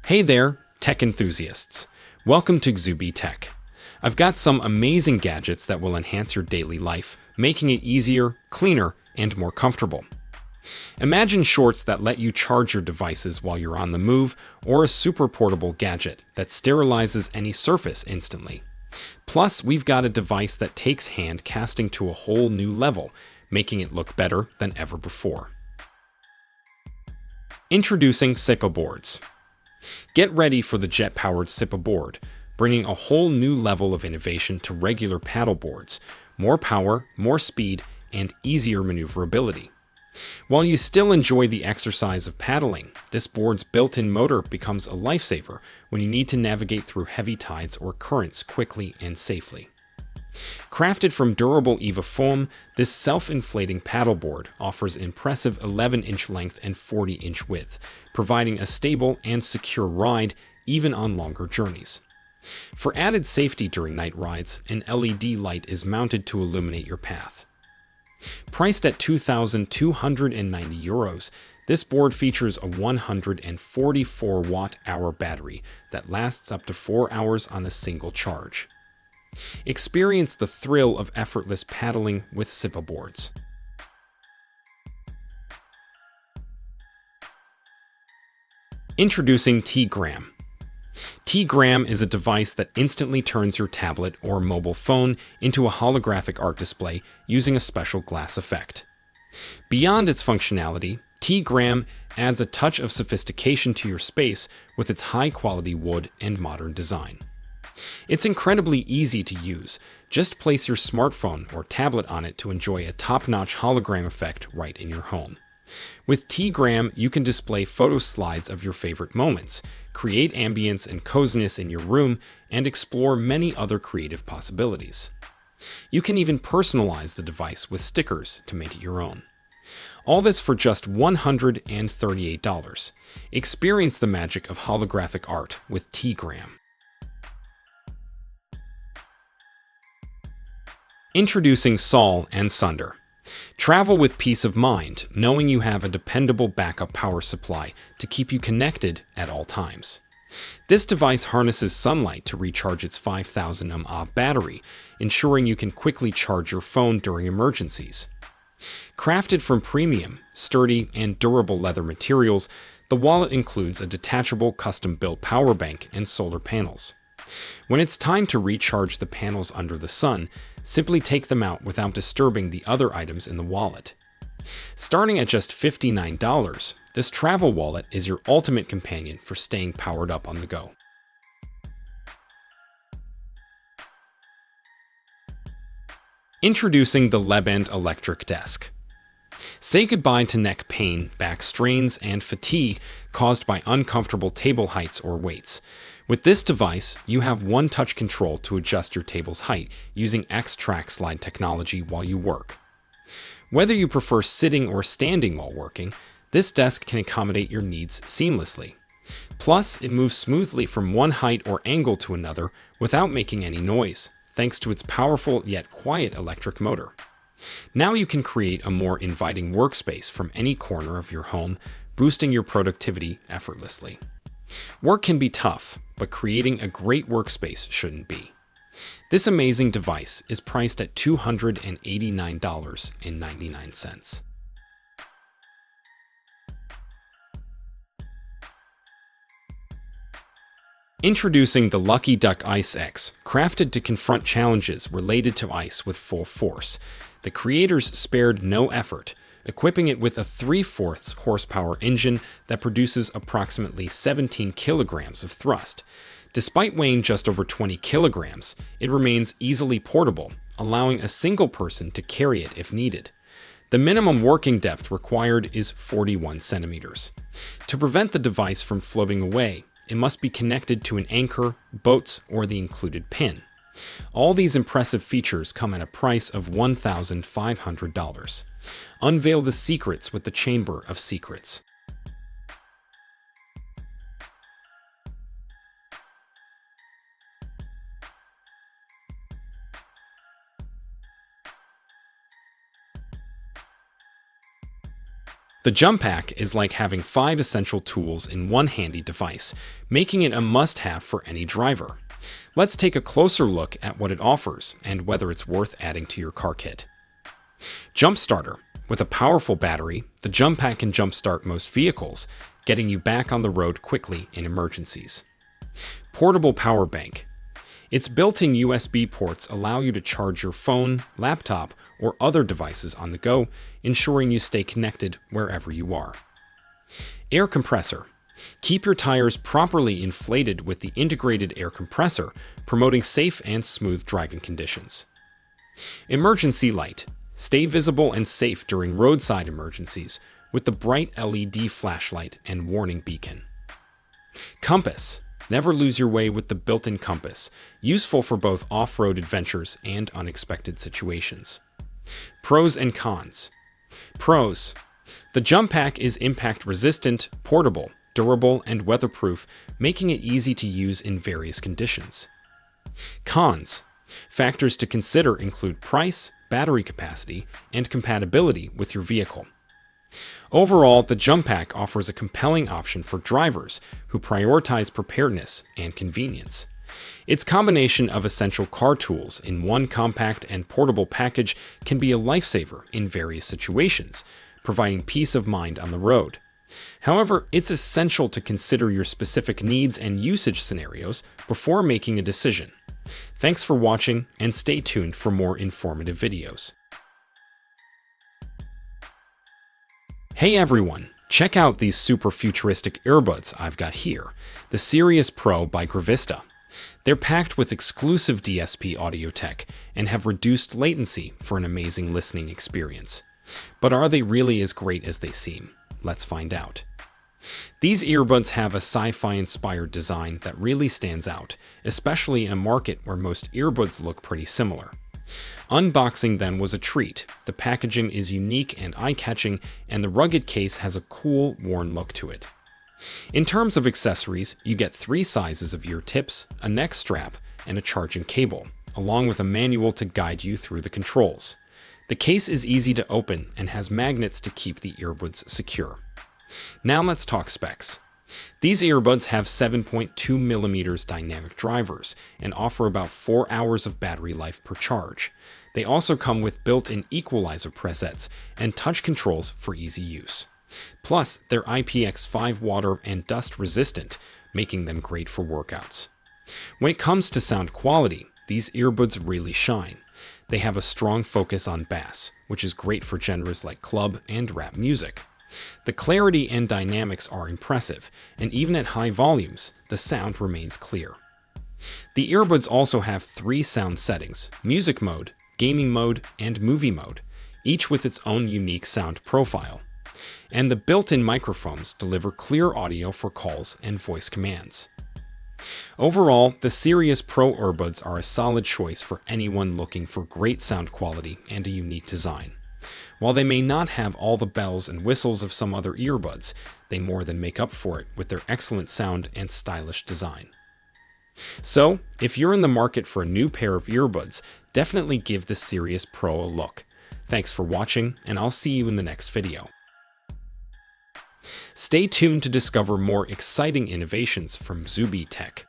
Hey there, tech enthusiasts. Welcome to Xubii Tech. I've got some amazing gadgets that will enhance your daily life, making it easier, cleaner, and more comfortable. Imagine shorts that let you charge your devices while you're on the move, or a super portable gadget that sterilizes any surface instantly. Plus, we've got a device that takes hand casting to a whole new level, making it look better than ever before. Introducing SipaBoards. Get ready for the jet-powered SipaBoard, bringing a whole new level of innovation to regular paddle boards, more power, more speed, and easier maneuverability. While you still enjoy the exercise of paddling, this board's built-in motor becomes a lifesaver when you need to navigate through heavy tides or currents quickly and safely. Crafted from durable EVA foam, this self-inflating paddleboard offers impressive 11-inch length and 40-inch width, providing a stable and secure ride even on longer journeys. For added safety during night rides, an LED light is mounted to illuminate your path. Priced at €2,290, this board features a 144 watt-hour battery that lasts up to 4 hours on a single charge. Experience the thrill of effortless paddling with SipaBoards. Introducing T-Gram. T-Gram is a device that instantly turns your tablet or mobile phone into a holographic art display using a special glass effect. Beyond its functionality, T-Gram adds a touch of sophistication to your space with its high-quality wood and modern design. It's incredibly easy to use. Just place your smartphone or tablet on it to enjoy a top-notch hologram effect right in your home. With T-Gram, you can display photo slides of your favorite moments, create ambience and coziness in your room, and explore many other creative possibilities. You can even personalize the device with stickers to make it your own. All this for just $138. Experience the magic of holographic art with T-Gram. Introducing Sol and Sunder. Travel with peace of mind, knowing you have a dependable backup power supply to keep you connected at all times. This device harnesses sunlight to recharge its 5,000 mAh battery, ensuring you can quickly charge your phone during emergencies. Crafted from premium, sturdy, and durable leather materials, the wallet includes a detachable custom-built power bank and solar panels. When it's time to recharge the panels under the sun, simply take them out without disturbing the other items in the wallet. Starting at just $59, this travel wallet is your ultimate companion for staying powered up on the go. Introducing the Leb End electric desk. Say goodbye to neck pain, back strains, and fatigue caused by uncomfortable table heights or weights. With this device, you have one-touch control to adjust your table's height using X-Track slide technology while you work. Whether you prefer sitting or standing while working, this desk can accommodate your needs seamlessly. Plus, it moves smoothly from one height or angle to another without making any noise, thanks to its powerful yet quiet electric motor. Now you can create a more inviting workspace from any corner of your home, boosting your productivity effortlessly. Work can be tough, but creating a great workspace shouldn't be. This amazing device is priced at $289.99. Introducing the Lucky Duck Ice X. Crafted to confront challenges related to ice with full force, the creators spared no effort, equipping it with a 3/4 horsepower engine that produces approximately 17 kilograms of thrust. Despite weighing just over 20 kilograms, it remains easily portable, allowing a single person to carry it if needed. The minimum working depth required is 41 centimeters. To prevent the device from floating away, it must be connected to an anchor, boats, or the included pin. All these impressive features come at a price of $1,500. Unveil the secrets with the Chamber of Secrets. The The JUMPAC is like having 5 essential tools in one handy device, making it a must-have for any driver. Let's take a closer look at what it offers and whether it's worth adding to your car kit. Jump starter. With a powerful battery, the JUMPAC can jumpstart most vehicles, getting you back on the road quickly in emergencies. Portable power bank. Its built-in USB ports allow you to charge your phone, laptop, or other devices on the go, ensuring you stay connected wherever you are. Air compressor. Keep your tires properly inflated with the integrated air compressor, promoting safe and smooth driving conditions. Emergency light. Stay visible and safe during roadside emergencies with the bright LED flashlight and warning beacon. Compass. Never lose your way with the built-in compass, useful for both off-road adventures and unexpected situations. Pros and cons. Pros. The JUMPAC is impact-resistant, portable, durable, and weatherproof, making it easy to use in various conditions. Cons. Factors to consider include price, battery capacity, and compatibility with your vehicle. Overall, the JUMPAC offers a compelling option for drivers who prioritize preparedness and convenience. Its combination of essential car tools in one compact and portable package can be a lifesaver in various situations, providing peace of mind on the road. However, it's essential to consider your specific needs and usage scenarios before making a decision. Thanks for watching, and stay tuned for more informative videos. Hey everyone, check out these super futuristic earbuds I've got here, the Serius Pro by Gravista. They're packed with exclusive DSP audio tech and have reduced latency for an amazing listening experience. But are they really as great as they seem? Let's find out. These earbuds have a sci-fi inspired design that really stands out, especially in a market where most earbuds look pretty similar. Unboxing them was a treat. The packaging is unique and eye-catching, and the rugged case has a cool, worn look to it. In terms of accessories, you get 3 sizes of ear tips, a neck strap, and a charging cable, along with a manual to guide you through the controls. The case is easy to open and has magnets to keep the earbuds secure. Now let's talk specs. These earbuds have 7.2mm dynamic drivers and offer about 4 hours of battery life per charge. They also come with built-in equalizer presets and touch controls for easy use. Plus, they're IPX5 water and dust resistant, making them great for workouts. When it comes to sound quality, these earbuds really shine. They have a strong focus on bass, which is great for genres like club and rap music. The clarity and dynamics are impressive, and even at high volumes, the sound remains clear. The earbuds also have 3 sound settings: music mode, gaming mode, and movie mode, each with its own unique sound profile. And the built-in microphones deliver clear audio for calls and voice commands. Overall, the Serius Pro earbuds are a solid choice for anyone looking for great sound quality and a unique design. While they may not have all the bells and whistles of some other earbuds, they more than make up for it with their excellent sound and stylish design. So, if you're in the market for a new pair of earbuds, definitely give the Serius Pro a look. Thanks for watching, and I'll see you in the next video. Stay tuned to discover more exciting innovations from Xubii Tech.